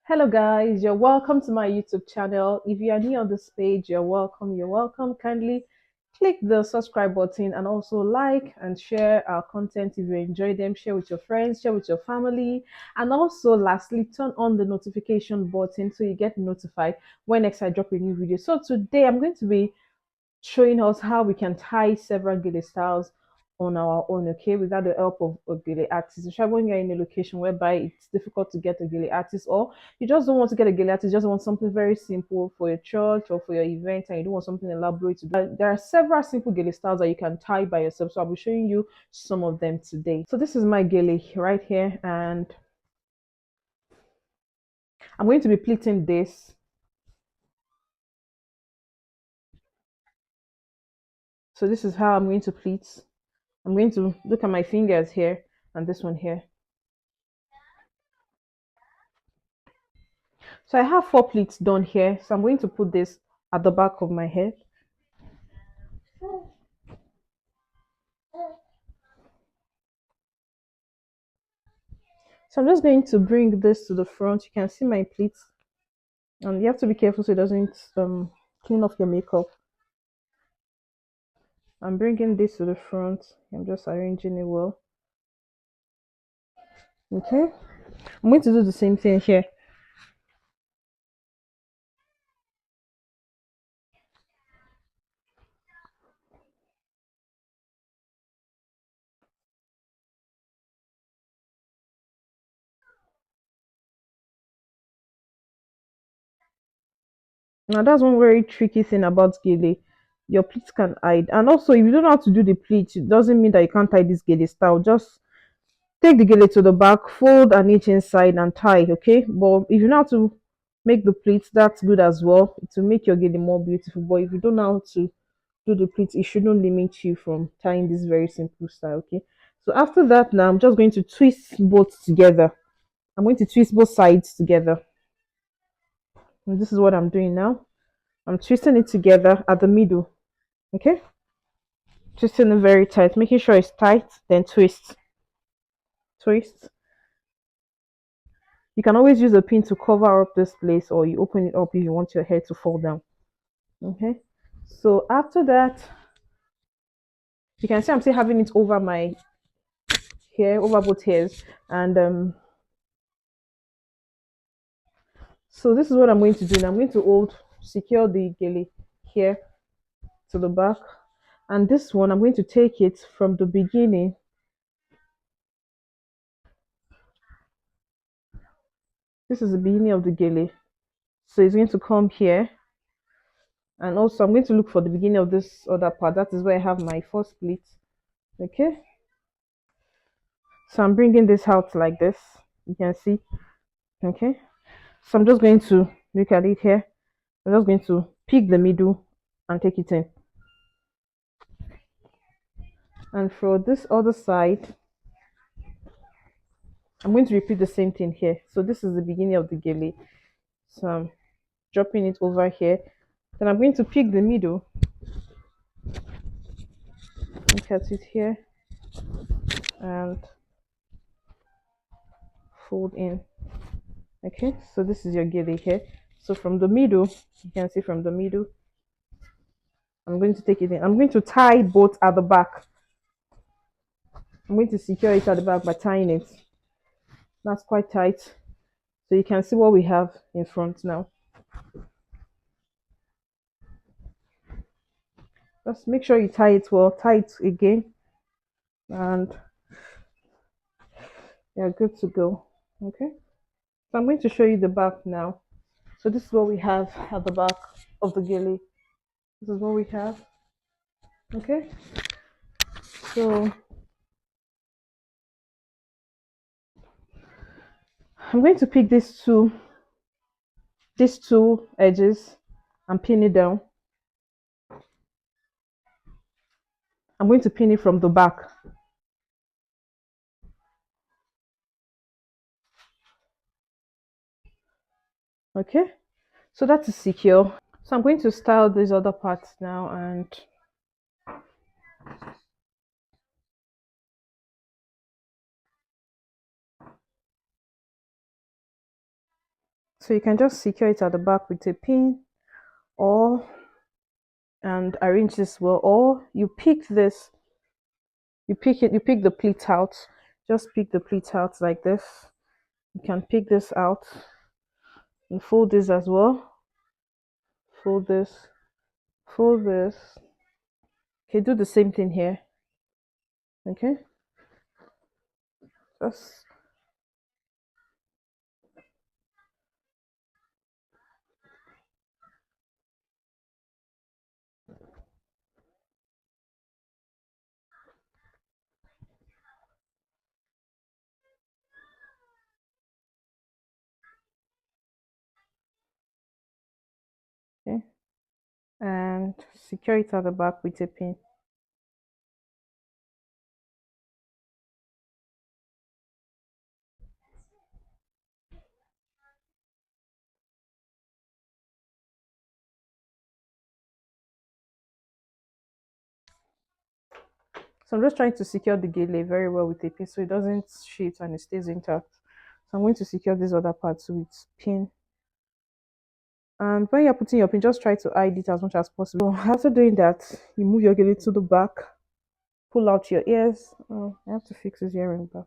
Hello guys, you're welcome to my YouTube channel. If you are new on this page, you're welcome. You're welcome. Kindly click the subscribe button and also like and share our content if you enjoy them. Share with your friends, share with your family, and also lastly, turn on the notification button so you get notified when next I drop a new video. So today I'm going to be showing us how we can tie several gele styles on our own, okay, without the help of a gele artist. Especially when you're in a location whereby it's difficult to get a gele artist, or you just don't want to get a gele artist, you just want something very simple for your church or for your event, and you don't want something elaborate to do. There are several simple gele styles that you can tie by yourself, so I'll be showing you some of them today. So this is my gele right here, and I'm going to be pleating this. So this is how I'm going to pleat. I'm going to look at my fingers here and this one here. So I have four pleats done here. So I'm going to put this at the back of my head. So I'm just going to bring this to the front. You can see my pleats. And you have to be careful so it doesn't clean off your makeup. I'm bringing this to the front. I'm just arranging it well. Okay. I'm going to do the same thing here. Now that's one very tricky thing about gele. Your pleats can hide. And also if you don't know how to do the pleats, it doesn't mean that you can't tie this gele style. Just take the gele to the back, fold an inch inside and tie, okay? But if you know how to make the pleats, that's good as well. It will make your gele more beautiful. But if you don't know how to do the pleats, it shouldn't limit you from tying this very simple style, okay? So after that, now I'm just going to twist both together. I'm going to twist both sides together. And this is what I'm doing now. I'm twisting it together at the middle, okay? Twisting it very tight, making sure it's tight, then twist. Twist. You can always use a pin to cover up this place, or you open it up if you want your hair to fall down. Okay. So after that, you can see I'm still having it over my hair, over both hairs. And so this is what I'm going to do. Now I'm going to secure the gele here to the back. And this one, I'm going to take it from the beginning. This is the beginning of the gele. So it's going to come here. And also I'm going to look for the beginning of this other part. That is where I have my first split. Okay. So I'm bringing this out like this. You can see. Okay. So I'm just going to look at it here. I'm just going to pick the middle and take it in. And for this other side, I'm going to repeat the same thing here. So this is the beginning of the gele. So I'm dropping it over here. Then I'm going to pick the middle. Look at it here. And fold in. Okay, so this is your gele here. So from the middle, you can see from the middle, I'm going to take it in. I'm going to tie both at the back. I'm going to secure it at the back by tying it. That's quite tight. So you can see what we have in front now. Just make sure you tie it well, tie it again, and you're good to go. Okay, so I'm going to show you the back now. So this is what we have at the back of the gele. This is what we have. Okay, so I'm going to pick these two edges and pin it down. I'm going to pin it from the back. Okay, so that is secure. So I'm going to style these other parts now, and So you can just secure it at the back with a pin, or and arrange this well, or you pick this, you pick the pleat out. Just pick the pleat out like this. You can pick this out and fold this as well. Fold this, fold this. Okay, do the same thing here. Okay, just okay, and secure it at the back with a pin. So I'm just trying to secure the gele very well with a pin so it doesn't shift and it stays intact. So I'm going to secure this other part with pin. And when you're putting your pin, just try to hide it as much as possible. So after doing that, you move your gele to the back, pull out your ears. Oh, I have to fix this earring back.